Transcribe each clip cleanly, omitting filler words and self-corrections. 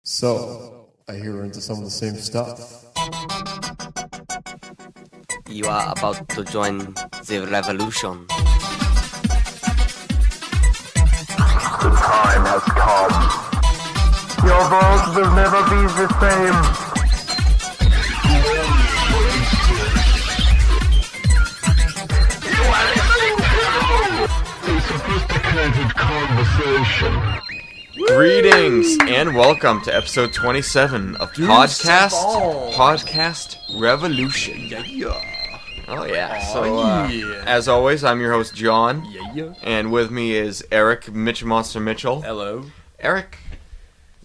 So, I hear we're into some of the same stuff. You are about to join the revolution. The time has come. Your world will never be the same. You are listening to a sophisticated conversation. Greetings and welcome to episode 27 of Podcast Revolution. Oh yeah. So as always, I'm your host John, and with me is Eric Monster Mitchell. Hello. Eric,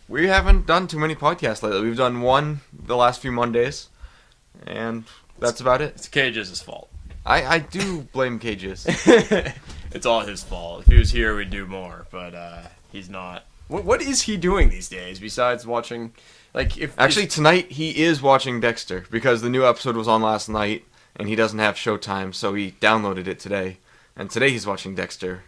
we haven't done too many podcasts lately. We've done one the last few Mondays, and that's about it. It's Cage's fault. I do blame Cages. It's all his fault. If he was here, we'd do more, but he's not. What is he doing these days besides watching? Actually, tonight he is watching Dexter because the new episode was on last night, and he doesn't have Showtime, so he downloaded it today. And today he's watching Dexter.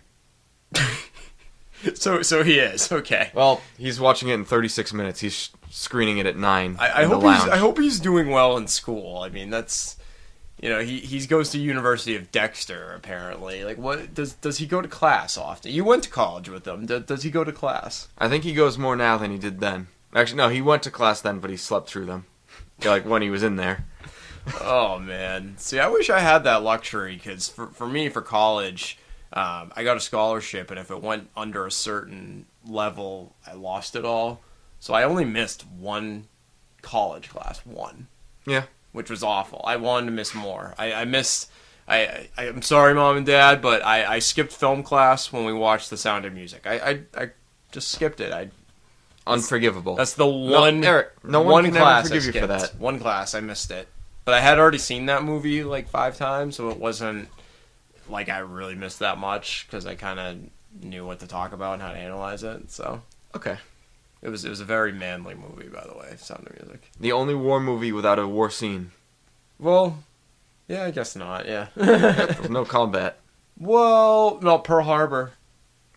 So he is okay. Well, he's watching it in 36 minutes. He's screening it at 9. I hope he's doing well in school. I mean, that's he goes to University of Dexter apparently. Like, what does he go to class often? You went to college with him. Does he go to class? I think he goes more now than he did then. Actually, no, he went to class then, but he slept through them. Like when he was in there. Oh man, see, I wish I had that luxury because for me for college. I got a scholarship, and if it went under a certain level, I lost it all. So I only missed one college class, Yeah. which was awful. I wanted to miss more. I'm sorry, Mom and Dad, but I skipped film class when we watched The Sound of Music. I just skipped it. Unforgivable. That's the one. No, Eric, no one can ever forgive you for that. One class, I missed it. But I had already seen that movie like 5 times, so it wasn't like I really missed that much because I kind of knew what to talk about and how to analyze it. So Okay. it was a very manly movie, by the way. Sound of Music. The only war movie without a war scene. Well, yeah, I guess not. Yeah. With no combat. Well, no, Pearl Harbor.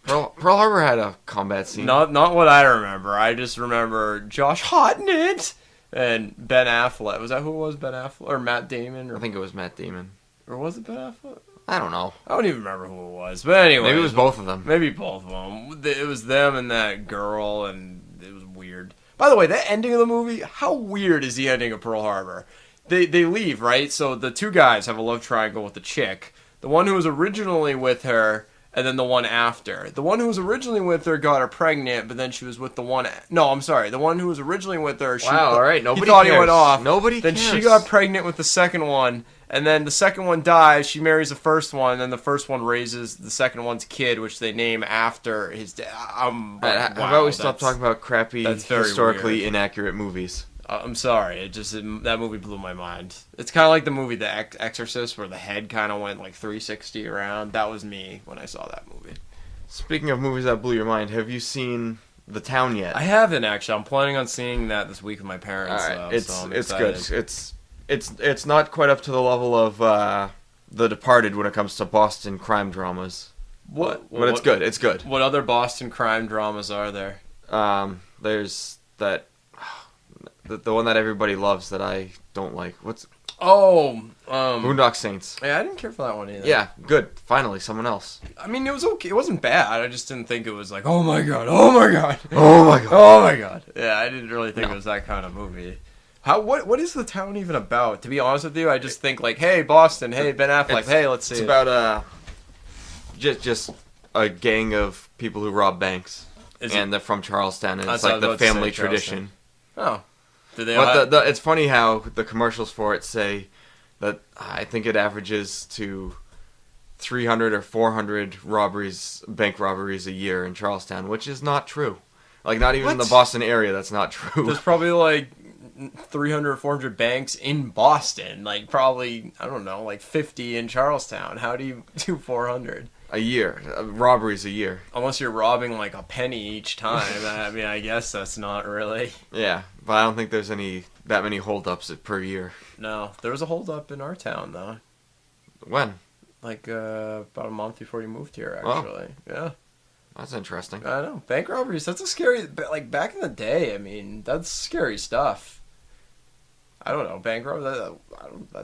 Pearl Harbor had a combat scene. Not what I remember. I just remember Josh Hartnett and Ben Affleck. Was that who it was? Ben Affleck or Matt Damon? I think it was Matt Damon. Or was it Ben Affleck? I don't know. I don't even remember who it was. But anyway, Maybe it was both of them. Maybe both of them. It was them and that girl, and it was weird. By the way, that ending of the movie, how weird is the ending of Pearl Harbor? They leave, right? So the two guys have a love triangle with the chick. The one who was originally with her, and then the one after. The one who was originally with her got her pregnant, but then she was with the one... No, I'm sorry. The one who was originally with her... Wow, all right. Nobody he thought cares. He went off. Nobody then cares. Then she got pregnant with the second one, and then the second one dies. She marries the first one, and then the first one raises the second one's kid, which they name after his dad. How about we stop talking about crappy, historically inaccurate movies? I'm sorry. That movie blew my mind. It's kind of like the movie The Exorcist, where the head kind of went like 360 around. That was me when I saw that movie. Speaking of movies that blew your mind, have you seen The Town yet? I haven't actually. I'm planning on seeing that this week with my parents. All right, so it's good. It's not quite up to the level of The Departed when it comes to Boston crime dramas. But it's good. It's good. What other Boston crime dramas are there? There's that the one that everybody loves that I don't like. Boondock Saints. Yeah, I didn't care for that one either. Yeah, good. Finally, someone else. I mean, it was okay. It wasn't bad. I just didn't think it was like, oh my god, oh my god, oh my god, oh my god. Yeah, I didn't really think it was that kind of movie. What is The Town even about? To be honest with you, I just think like, hey, Boston, hey, Ben Affleck, hey, let's see. It's about just a gang of people who rob banks, they're from Charlestown, and it's like the family tradition. Oh, did they? It's funny how the commercials for it say that I think it averages to 300 or 400 bank robberies a year in Charlestown, which is not true. Like, not even in the Boston area, that's not true. There's probably like 300 or 400 banks in Boston. Like, probably, I don't know, like 50 in Charlestown. How do you do 400? A year. Robberies a year. Unless you're robbing like a penny each time. I mean, I guess that's not really. Yeah, but I don't think there's that many holdups per year. No, there was a holdup in our town though. When? Like about a month before you moved here, actually. Oh. Yeah. That's interesting. I know. Bank robberies, that's a scary... Like, back in the day, I mean, that's scary stuff. I don't know. Bank robbery,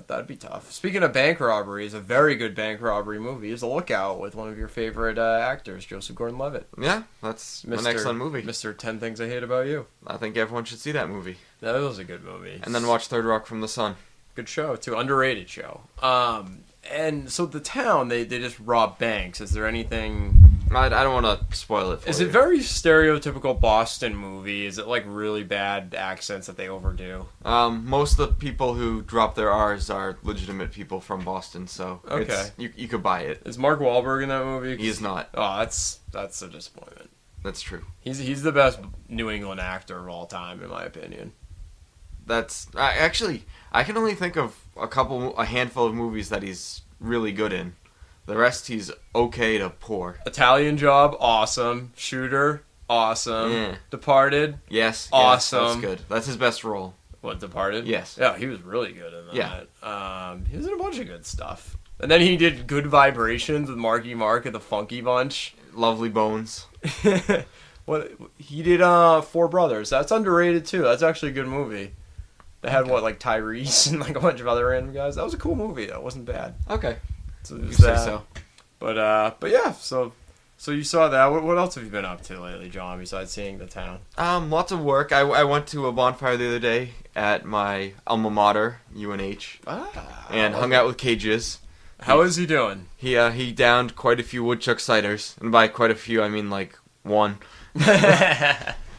that'd be tough. Speaking of bank robberies, a very good bank robbery movie is The Lookout with one of your favorite actors, Joseph Gordon-Levitt. Yeah, that's an excellent movie. Mr. 10 Things I Hate About You. I think everyone should see that movie. That was a good movie. And then watch Third Rock from the Sun. Good show, too. Underrated show. And so the town, they just rob banks. Is there anything... I don't want to spoil it for you. Is it very stereotypical Boston movie? Is it like really bad accents that they overdo? Most of the people who drop their R's are legitimate people from Boston, so okay. You could buy it. Is Mark Wahlberg in that movie? He is not. Oh, that's a disappointment. That's true. He's the best New England actor of all time, in my opinion. I can only think of a handful of movies that he's really good in. The rest, he's okay to poor. Italian Job, awesome. Shooter, awesome. Yeah. Departed, yes, awesome. Yes, that's good. That's his best role. What, Departed? Yes. Yeah, he was really good in that. Yeah. He was in a bunch of good stuff. And then he did Good Vibrations with Marky Mark and the Funky Bunch. Lovely Bones. What he did Four Brothers. That's underrated too. That's actually a good movie. They had like Tyrese and like a bunch of other random guys. That was a cool movie. That wasn't bad. Okay. So You say so. But yeah, so you saw that. What else have you been up to lately, John, besides seeing the town? Lots of work. I went to a bonfire the other day at my alma mater, UNH, and hung out with Cages. How is he doing? He downed quite a few woodchuck ciders, and by quite a few I mean like one.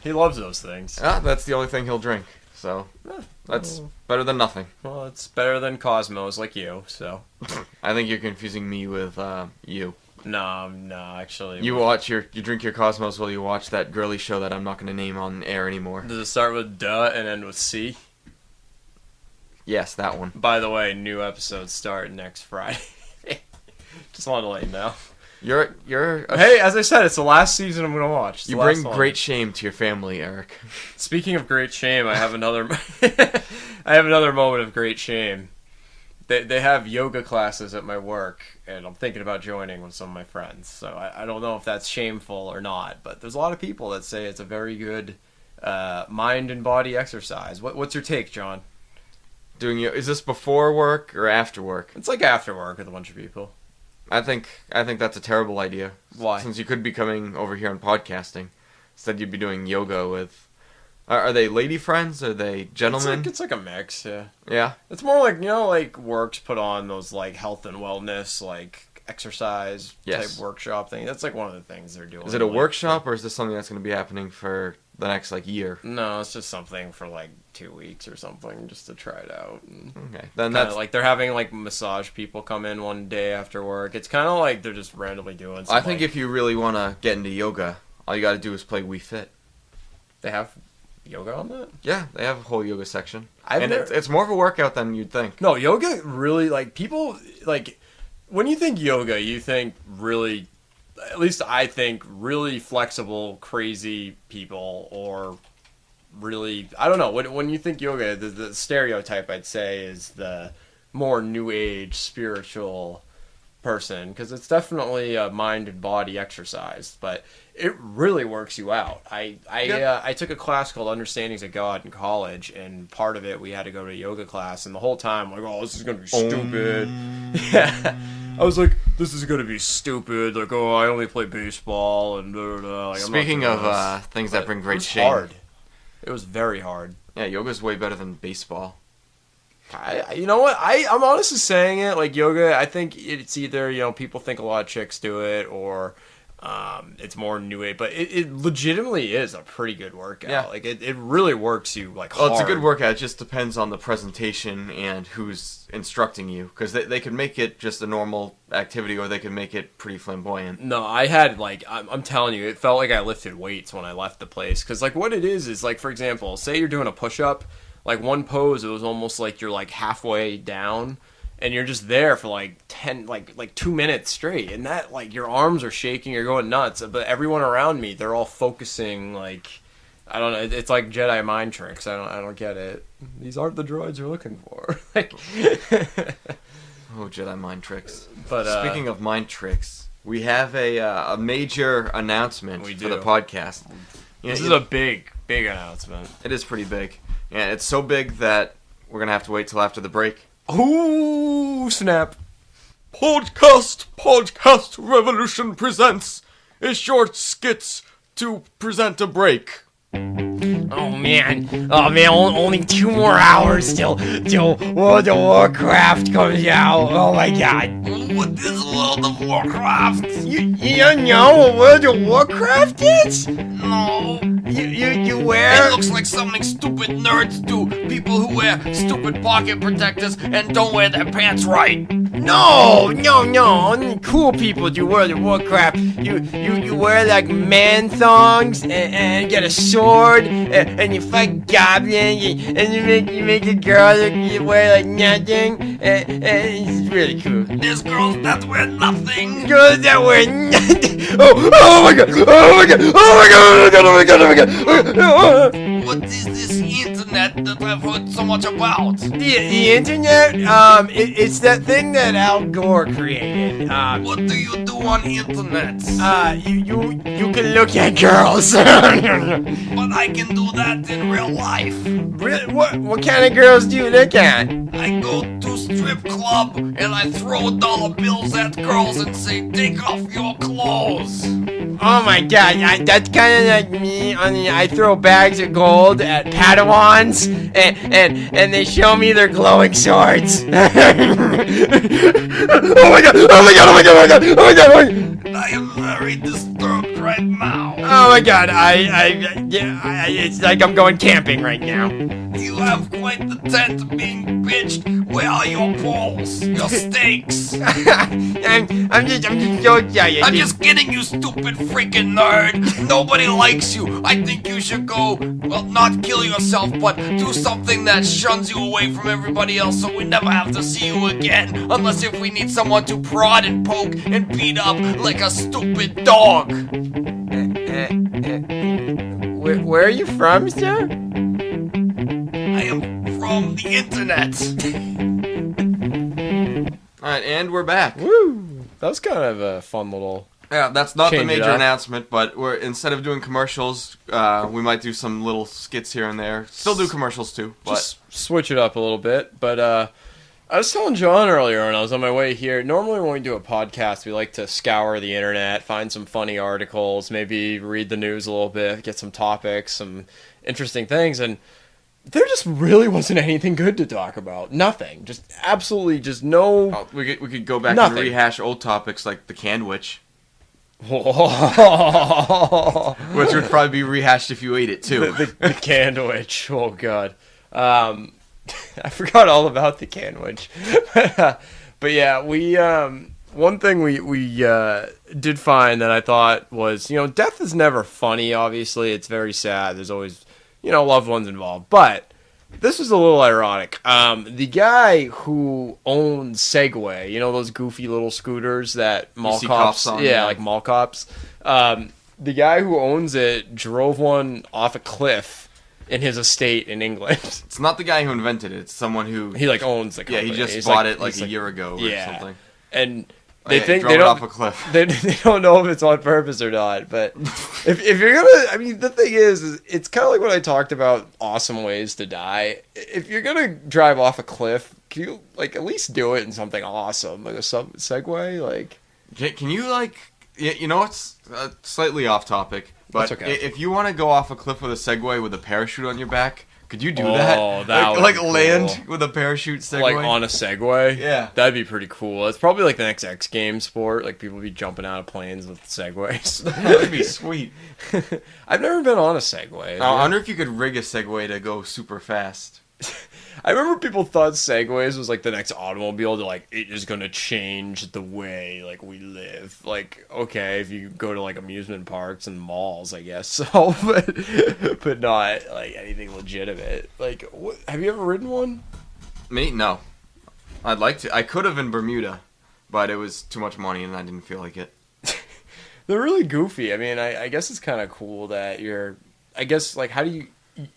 He loves those things. That's the only thing he'll drink. So that's better than nothing. Well, it's better than Cosmos like you. So I think you're confusing me with you. No, actually. You drink your Cosmos while you watch that girly show that I'm not going to name on air anymore. Does it start with duh and end with C? Yes, that one. By the way, new episodes start next Friday. Just wanted to let you know. Hey, as I said, it's the last season I'm going to watch. You bring great shame to your family, Eric. Speaking of great shame, I have another moment of great shame. They have yoga classes at my work, and I'm thinking about joining with some of my friends. So I don't know if that's shameful or not, but there's a lot of people that say it's a very good mind and body exercise. What's your take, John? Is this before work or after work? It's like after work with a bunch of people. I think that's a terrible idea. Why? Since you could be coming over here and podcasting. Instead you'd be doing yoga with... Are they lady friends? Are they gentlemen? It's like a mix, yeah. Yeah? It's more like, like works put on those like health and wellness, like exercise type workshop thing. That's like one of the things they're doing. Is it a workshop or is this something that's going to be happening for the next like year? No, it's just something for like 2 weeks or something just to try it out. Okay. Then that's like they're having like massage people come in one day after work. It's kind of like they're just randomly doing something. I think if you really want to get into yoga, all you got to do is play Wii Fit. They have yoga on that? Yeah, they have a whole yoga section. It's more of a workout than you'd think. No, yoga really, like, people, like, when you think yoga, you think really, at least I think, really flexible, crazy people, or really, I don't know, when you think yoga, the stereotype, I'd say, is the more new age, spiritual person, because it's definitely a mind and body exercise, but it really works you out. I took a class called Understandings of God in college, and part of it we had to go to a yoga class, and the whole time I'm like, oh, this is gonna be stupid. Yeah, I was like, this is gonna be stupid. Like, oh, I only play baseball and blah, blah, blah. Like, speaking of things that bring great shame, hard. It was very hard. Yeah, yoga's way better than baseball. You know what? I'm honestly saying it, like, yoga, I think it's either, people think a lot of chicks do it, or it's more new age, but it legitimately is a pretty good workout. Yeah. Like, it really works you, like, hard. Well, it's a good workout. It just depends on the presentation and who's instructing you, because they could make it just a normal activity, or they could make it pretty flamboyant. No, I had, like, I'm telling you, it felt like I lifted weights when I left the place, because, like, what it is, like, for example, say you're doing a push-up, like, one pose, it was almost like you're, like, halfway down, and you're just there for, like, 2 minutes straight, and that, like, your arms are shaking, you're going nuts, but everyone around me, they're all focusing, like, I don't know, it's like Jedi mind tricks, I don't get it. These aren't the droids you're looking for. Like, oh, Jedi mind tricks. But, speaking of mind tricks, we have a major announcement We for the do. podcast. You know, This is a big announcement. It is pretty big. And it's so big that we're going to have to wait till after the break. Ooh, snap. Podcast Revolution presents a short skits to present a break. Oh man, only 2 more hours till World of Warcraft comes out. Oh my god. What is World of Warcraft? You don't know what World of Warcraft is? No. You wear... It looks like something stupid nerds do. People who wear stupid pocket protectors and don't wear their pants right. No, only cool people do World of Warcraft. You wear like man thongs and get a sword and you fight goblins and you make a girl you wear like nothing and it's really cool. There's girls that wear nothing. Girls that wear nothing. Oh my god! Oh my god! Oh my god! Oh my god! Oh my god! Oh my god! What is this internet that I've heard so much about? The internet, it's that thing that Al Gore created. What do you do on internet? You can look at girls. But I can do that in real life. Really? What kind of girls do you look at? I go to strip club and I throw dollar bills at girls and say, take off your clothes. Oh my god, that's kind of like me. I throw bags of gold at Padawans, and they show me their glowing swords. Oh my god! Oh my god! Oh my god! Oh my god! Oh my god! Oh my god! I am very disturbed right now. Oh my god! It's like I'm going camping right now. You have quite the tent being pitched. Where are your poles? Your stakes? I'm just so excited. I'm just kidding, you stupid freaking nerd. Nobody likes you. I think you should go, well, not kill yourself, but do something that shuns you away from everybody else so we never have to see you again. Unless if we need someone to prod and poke and beat up like a stupid dog. Where are you from, sir? I am from the internet. Alright, and we're back. Woo! That was kind of a fun little... Yeah, that's not the Change it major up. announcement, but we're instead of doing commercials, we might do some little skits here and there. Still do commercials too, but Just switch it up a little bit. But I was telling John earlier when I was on my way here, normally when we do a podcast, we like to scour the internet, find some funny articles, maybe read the news a little bit, get some topics, some interesting things, and there just really wasn't anything good to talk about. Nothing. Just absolutely just no... oh, we could go back Nothing. and rehash old topics like the canned witch, the which would probably be rehashed if you ate it too. the candwich. Oh, God. I forgot all about the candwich. But yeah, we... one thing we did find that I thought was, death is never funny, obviously. It's very sad. There's always, loved ones involved. But this is a little ironic. The guy who owns Segway, those goofy little scooters that mall see cops... cops on, yeah, yeah. like mall cops. The guy who owns it drove one off a cliff in his estate in England. It's not the guy who invented it. It's someone who He owns the yeah, company. he just He's bought it he's a year ago or yeah. something. And Oh, they yeah, think drove they it don't off a cliff. they don't know if it's on purpose or not. But if you're gonna, the thing is it's kind of like what I talked about. Awesome ways to die. If you're gonna drive off a cliff, can you at least do it in something awesome, like a Segway? Like, Can you it's slightly off topic, but That's okay. if you want to go off a cliff with a Segway with a parachute on your back, could you do Oh, that? that would like be cool. land with a parachute Segway? like on a Segway? Yeah. That'd be pretty cool. It's probably like the next X Games sport. Like people be jumping out of planes with Segways. That'd be sweet. I've never been on a Segway. I wonder if you could rig a Segway to go super fast. I remember people thought Segways was like the next automobile to it is gonna change the way we live. Okay, if you go to amusement parks and malls, I guess so, but not anything legitimate. Have you ever ridden one? Me? No. I'd like to. I could have in Bermuda, but it was too much money and I didn't feel like it. They're really goofy. I guess it's kind of cool that you're. I guess how do you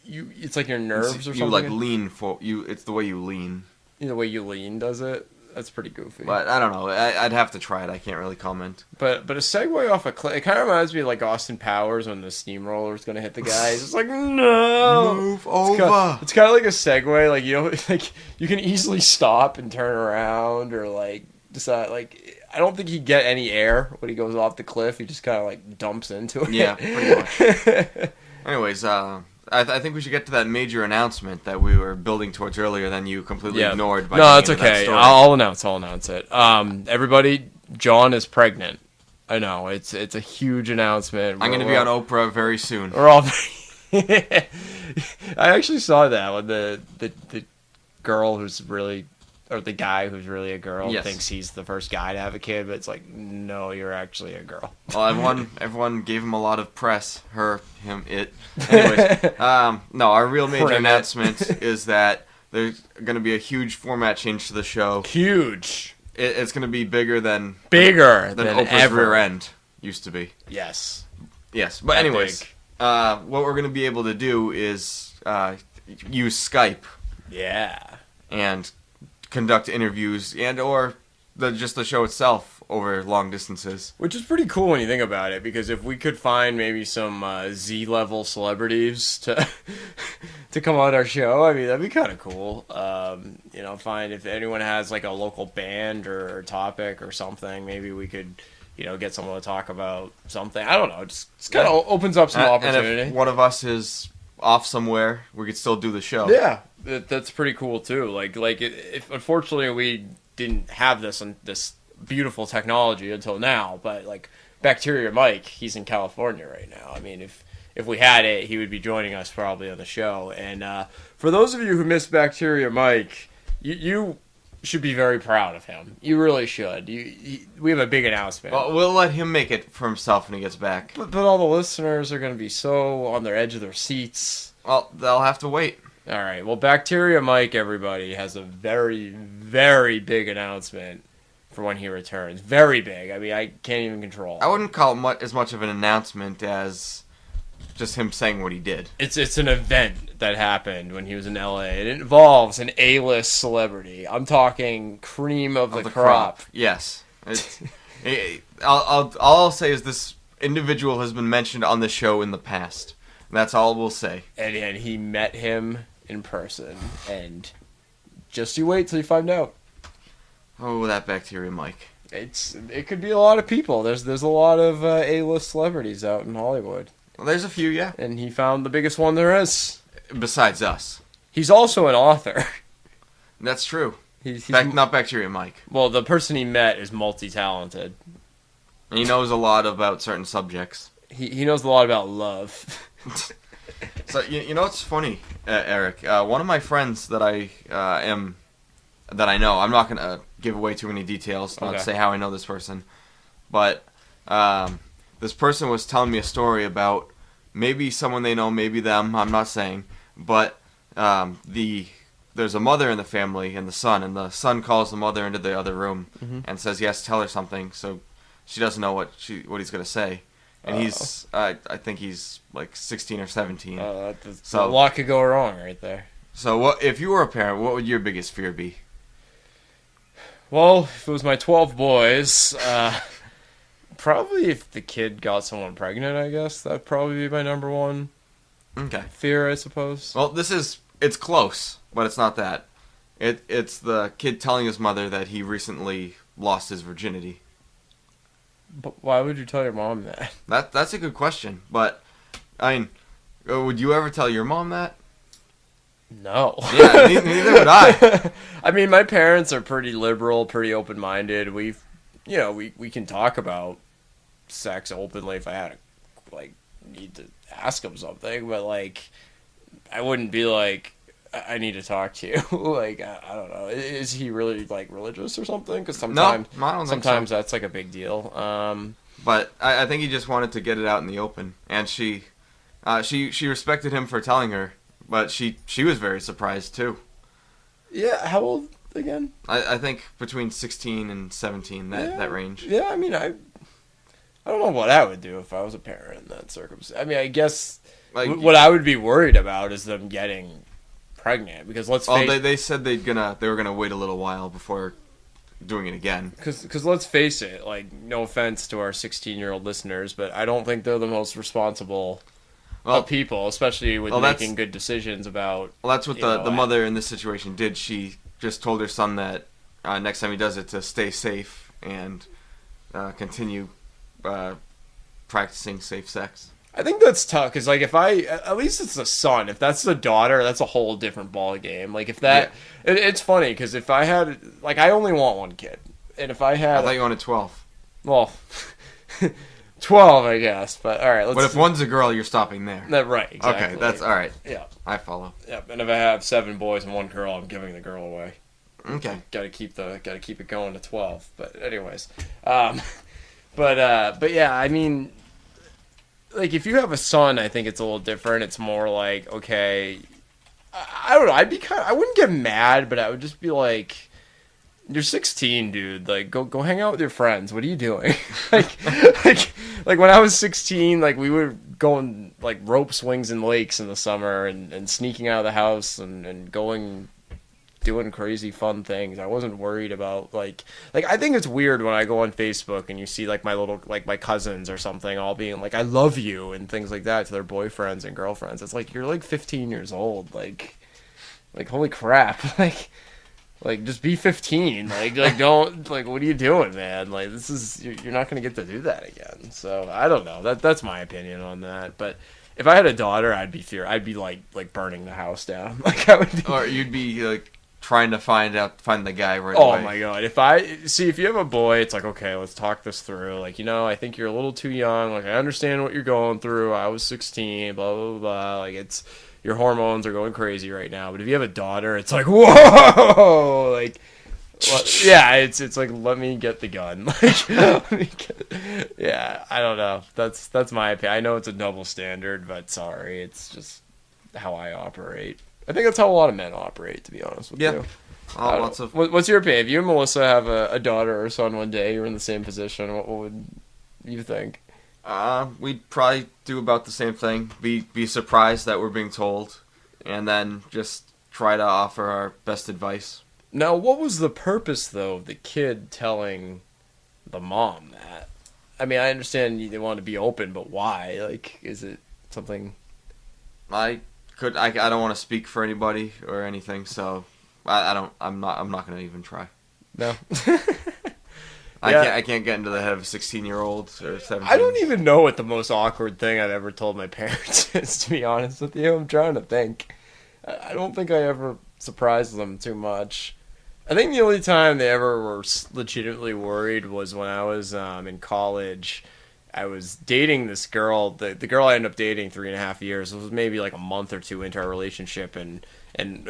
it's like your nerves or You something. lean for you. It's the way you lean. The way you lean does it. That's pretty goofy. But I don't know. I'd have to try it. I can't really comment. But a segue off a cliff, it kind of reminds me of like Austin Powers when the steamroller's going to hit the guy. He's just like, no! Move over! It's kind of like a segue. Like, you know, like, you can easily stop and turn around or, like, decide, like, I don't think he'd get any air when he goes off the cliff. He just kind of, like, dumps into it. Yeah, pretty much. Anyways, I think we should get to that major announcement that we were building towards earlier, then you completely ignored. By no, it's getting into that okay. story. I'll announce it. Everybody, Jon is pregnant. I know it's a huge announcement. I'm going to be on Oprah very soon. We're all. I actually saw that when the girl who's really, or the guy who's really a girl thinks he's the first guy to have a kid, but it's like, no, you're actually a girl. Well, everyone gave him a lot of press. Her, him, it. Anyways, no, our real major announcement is that there's going to be a huge format change to the show. Huge. It's going to be bigger than than Oprah's ever. rear end used to be. Yes. Yes, but That anyways, what we're going to be able to do is use Skype Yeah. and conduct interviews and or just the show itself over long distances. Which is pretty cool when you think about it, because if we could find maybe some Z-level celebrities to to come on our show, I mean, that'd be kind of cool. You know, find if anyone has like a local band or topic or something, maybe we could, you know, get someone to talk about something. I don't know, just kind of opens up some opportunity. And if one of us is off somewhere, we could still do the show. Yeah, that's pretty cool too. Like if unfortunately we didn't have this beautiful technology until now, but like Bacteria Mike, he's in California right now. I mean, if we had it, he would be joining us probably on the show. And for those of you who missed Bacteria Mike, you should be very proud of him. You really should. We have a big announcement. Well, we'll let him make it for himself when he gets back. But all the listeners are going to be so on their edge of their seats. Well, they'll have to wait. All right. Well, Bacteria Mike, everybody, has a very, very big announcement for when he returns. Very big. I mean, I can't even control. I wouldn't call it as much of an announcement as just him saying what he did. It's an event that happened when he was in LA. It involves an A-list celebrity. I'm talking cream of the crop. Yes. All I'll say is this individual has been mentioned on the show in the past. That's all we'll say. And he met him in person. And just you wait till you find out. Oh, that Bacteria Mike. It could be a lot of people. There's a lot of A-list celebrities out in Hollywood. Well, there's a few, yeah. And he found the biggest one there is. Besides us. He's also an author. That's true. He's not Bacteria Mike. Well, the person he met is multi-talented. And he knows a lot about certain subjects. He knows a lot about love. So, you know what's funny, Eric? One of my friends that I know, I'm not going to give away too many details, not say how I know this person, but this person was telling me a story about maybe someone they know, maybe them, I'm not saying, but there's a mother in the family and the son calls the mother into the other room and says he has to tell her something, so she doesn't know what he's going to say. And he's, I think he's like 16 or 17. So a lot could go wrong right there. So if you were a parent, what would your biggest fear be? Well, if it was my 12 boys, probably if the kid got someone pregnant, I guess. That'd probably be my number one fear, I suppose. Well, it's close, but it's not that. It's the kid telling his mother that he recently lost his virginity. But why would you tell your mom that? That's a good question, but, I mean, would you ever tell your mom that? No. Yeah, neither would I. I mean, my parents are pretty liberal, pretty open-minded. We can talk about sex openly if I had need to ask them something, but, I wouldn't be like, I need to talk to you. I don't know. Is he really, religious or something? Because sometimes, no, I don't think so. That's, a big deal. But I think he just wanted to get it out in the open. And she respected him for telling her, but she was very surprised, too. Yeah, how old again? I think between 16 and 17, that range. Yeah, I mean, I don't know what I would do if I was a parent in that circumstance. I mean, I guess what I would be worried about is them getting pregnant, because let's face they said they were gonna wait a little while before doing it again. Because let's face it, like, no offense to our 16-year-old listeners, but I don't think they're the most responsible of people, especially with making good decisions about. Well, that's what the mother in this situation did. She just told her son that next time he does it to stay safe and continue practicing safe sex. I think that's tough because, like, at least it's the son. If that's the daughter, that's a whole different ball game. Like, if that, it's funny because if I had, like, I only want one kid, and if I had, I thought you wanted 12. Well, 12, I guess. But all right, but if one's a girl, you're stopping there. Right. Exactly. Okay, that's all right. Yeah, I follow. Yeah, and if I have 7 boys and 1 girl, I'm giving the girl away. Okay. Got to keep it going to 12. But anyways, but yeah, I mean. Like, if you have a son, I think it's a little different. It's more like, okay, I don't know. I wouldn't get mad, but I would just be like, you're 16, dude. Like, go hang out with your friends. What are you doing? like when I was 16, like, we were going, like, rope swings in lakes in the summer and sneaking out of the house and doing crazy fun things. I wasn't worried about like I think it's weird when I go on Facebook and you see like my cousins or something all being like I love you and things like that to their boyfriends and girlfriends. It's like you're like 15 years old. Like holy crap. Like just be 15. Like don't like what are you doing, man? Like this is you're not going to get to do that again. So I don't know. That's my opinion on that. But if I had a daughter, I'd be like burning the house down. Like I would or you'd be like trying to find the guy right away. Oh my god! If you have a boy, it's like, okay, let's talk this through. Like, I think you're a little too young. Like, I understand what you're going through. I was 16. Blah blah blah. Like, it's your hormones are going crazy right now. But if you have a daughter, it's like, whoa! Like, yeah, it's like let me get the gun. Like, yeah, I don't know. That's my opinion. I know it's a double standard, but sorry, it's just how I operate. I think that's how a lot of men operate, to be honest with you. What's your opinion? If you and Melissa have a daughter or son one day, you're in the same position, what would you think? We'd probably do about the same thing. Be surprised that we're being told, and then just try to offer our best advice. Now, what was the purpose, though, of the kid telling the mom that? I mean, I understand they want to be open, but why? Like, is it something... I don't want to speak for anybody or anything, so I'm not going to even try. No. I can't get into the head of a 16-year-old or 17. I don't even know what the most awkward thing I've ever told my parents is, to be honest with you. I'm trying to think. I don't think I ever surprised them too much. I think the only time they ever were legitimately worried was when I was in college. I was dating this girl. The girl I ended up dating 3.5 years. It was maybe like a month or two into our relationship, and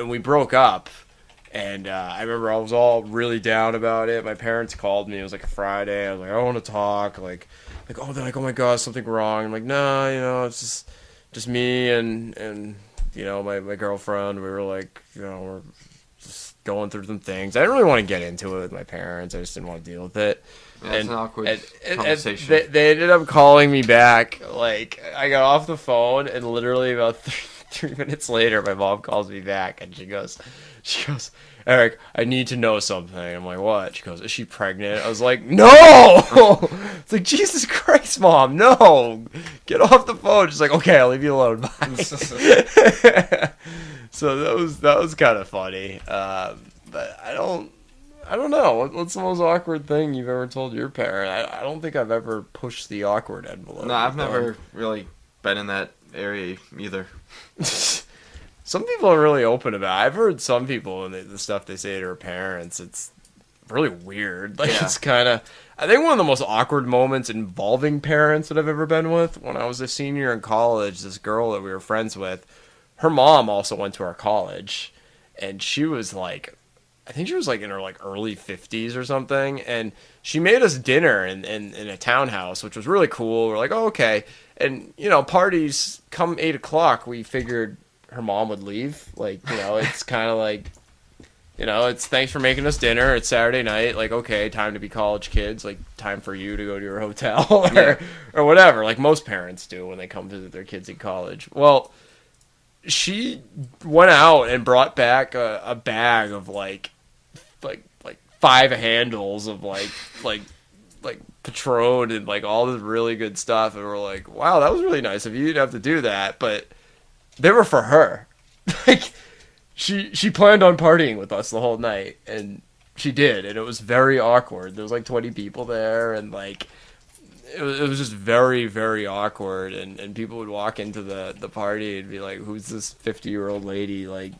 we broke up. And I remember I was all really down about it. My parents called me. It was like a Friday. I was like, I want to talk. Like oh, they're like, oh my god, something wrong. I'm like, no, it's just me and my girlfriend. We were like, we're just going through some things. I didn't really want to get into it with my parents. I just didn't want to deal with it. Yeah, it's an awkward conversation. They ended up calling me back. Like, I got off the phone, and literally about 3 minutes later, my mom calls me back, and she goes, Eric, I need to know something. I'm like, what? She goes, is she pregnant? I was like, no! It's like, Jesus Christ, Mom, no! Get off the phone. She's like, okay, I'll leave you alone. Bye. So that was kind of funny. But I don't know. What's the most awkward thing you've ever told your parent? I don't think I've ever pushed the awkward envelope. No, I've never really been in that area either. Some people are really open about it. I've heard some people and the stuff they say to their parents, it's really weird. Like, It's kind of... I think one of the most awkward moments involving parents that I've ever been with, when I was a senior in college, this girl that we were friends with, her mom also went to our college, and she was like... I think she was like in her like early 50s or something, and she made us dinner in a townhouse, which was really cool. We're like, oh, okay. And, parties come 8 o'clock, we figured her mom would leave. Like, it's kind of like, it's thanks for making us dinner. It's Saturday night. Like, okay, time to be college kids. Like, time for you to go to your hotel or whatever. Like most parents do when they come visit their kids in college. Well, she went out and brought back a bag of like 5 handles of like Patron and like all this really good stuff, and we're like, wow, that was really nice of you. You didn't have to do that, but they were for her. Like she planned on partying with us the whole night, and she did, and it was very awkward. There was like 20 people there, and like it was just very, very awkward, and people would walk into the party and be like, who's this 50-year-old lady like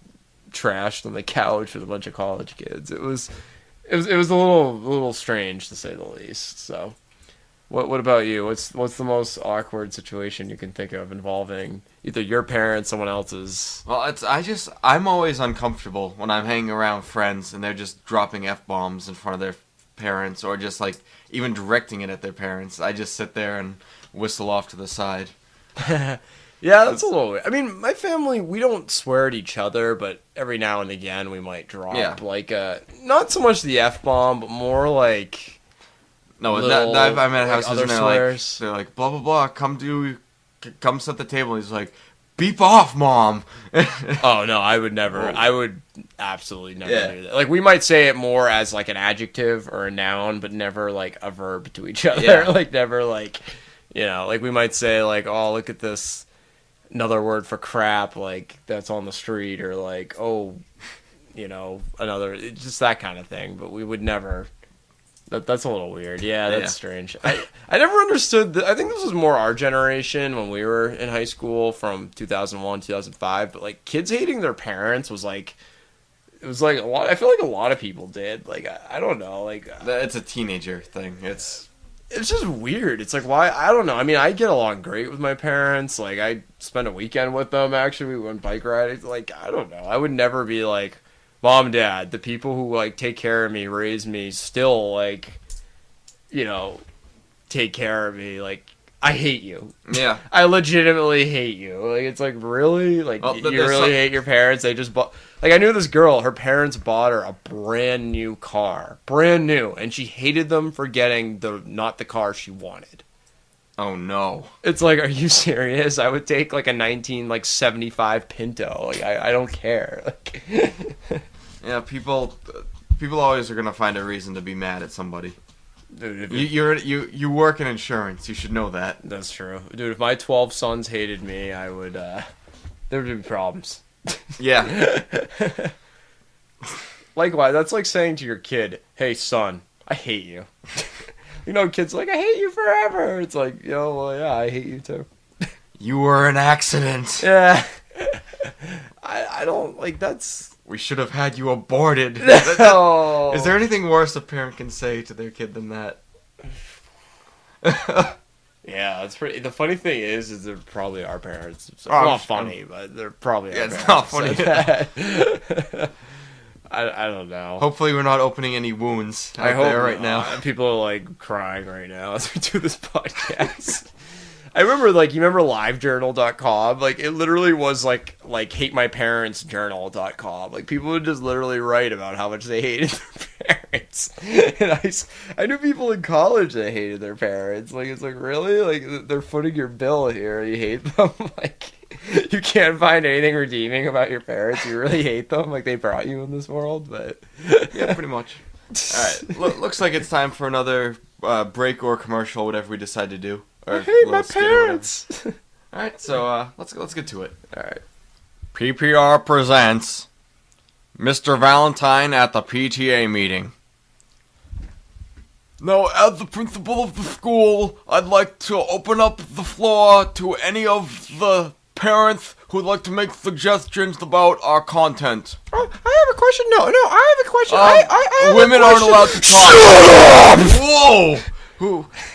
trashed on the couch with a bunch of college kids? It was a little strange, to say the least. So what about you? What's the most awkward situation you can think of involving either your parents, someone else's? Well, I'm always uncomfortable when I'm hanging around friends and they're just dropping F-bombs in front of their parents, or just like even directing it at their parents. I just sit there and whistle off to the side. Yeah, that's a little weird. I mean, my family, we don't swear at each other, but every now and again we might drop like not so much the F-bomb, but more like no, I'm at houses and they're like blah blah blah, come set the table. And he's like, beep off, mom. Oh no, I would never. I would absolutely never do that. Like, we might say it more as like an adjective or a noun, but never like a verb to each other. Yeah. Like never like, like we might say like, oh, look at this. Another word for crap, like that's on the street, or like, oh, another, just that kind of thing. But we would never. That's a little weird. Yeah, that's strange. I never understood. I think this was more our generation when we were in high school, from 2001, 2005. But like, kids hating their parents was like, it was like a lot. I feel like a lot of people did. Like, I don't know. Like, it's a teenager thing. It's just weird. It's like, why? I don't know. I mean, I get along great with my parents. Like, I spent a weekend with them, actually. We went bike riding. Like, I don't know. I would never be like, Mom, Dad, the people who, like, take care of me, raise me, still, like, take care of me. Like, I hate you. Yeah. I legitimately hate you. Like, it's like, really? Like, you really hate your parents? They just bought... Like, I knew this girl, her parents bought her a brand new car. Brand new. And she hated them for getting not the car she wanted. Oh, no. It's like, are you serious? I would take, like, a 1975 Pinto. Like, I don't care. Like... Yeah, people always are going to find a reason to be mad at somebody. Dude, you work in insurance. You should know that. That's true. Dude, if my 12 sons hated me, I would, there would be problems. Yeah. Likewise, that's like saying to your kid, hey, son, I hate you. Kids like, I hate you forever. It's like, well, yeah, I hate you too. You were an accident. Yeah. I don't, like, that's... We should have had you aborted. No. Is there anything worse a parent can say to their kid than that? Yeah, it's pretty. The funny thing is they're probably our parents. It's not funny, but they're probably our parents. It's not funny. I don't know. Hopefully we're not opening any wounds out there right now. People are like crying right now as we do this podcast. I remember, like, you remember livejournal.com? Like, it literally was like hatemyparentsjournal.com. Like, people would just literally write about how much they hated their parents. And I knew people in college that hated their parents. Like, it's like, really? Like, they're footing your bill here. You hate them? Like, you can't find anything redeeming about your parents. You really hate them? Like, they brought you in this world? But yeah, pretty much. All right. Looks like it's time for another break or commercial, whatever we decide to do. I hate my parents. All right, so let's get to it. All right. PPR presents Mr. Valentine at the PTA meeting. Now, as the principal of the school, I'd like to open up the floor to any of the parents who'd like to make suggestions about our content. I have a question. No, I have a question. I have women a question. aren't allowed to talk. Shut up! Whoa!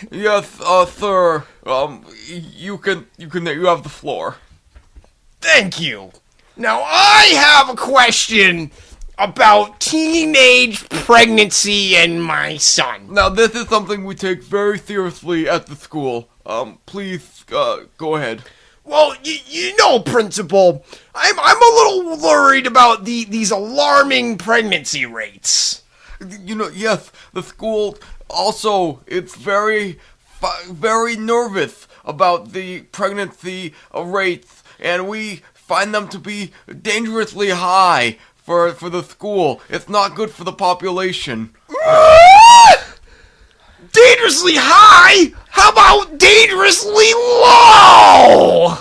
Yes, sir. You have the floor. Thank you. Now I have a question about teenage pregnancy and my son. Now this is something we take very seriously at the school. Please, go ahead. Well, Principal, I'm a little worried about these alarming pregnancy rates. Yes, the school also, it's very nervous about the pregnancy rates, and we find them to be dangerously high for the school. It's not good for the population. Dangerously high? How about dangerously low?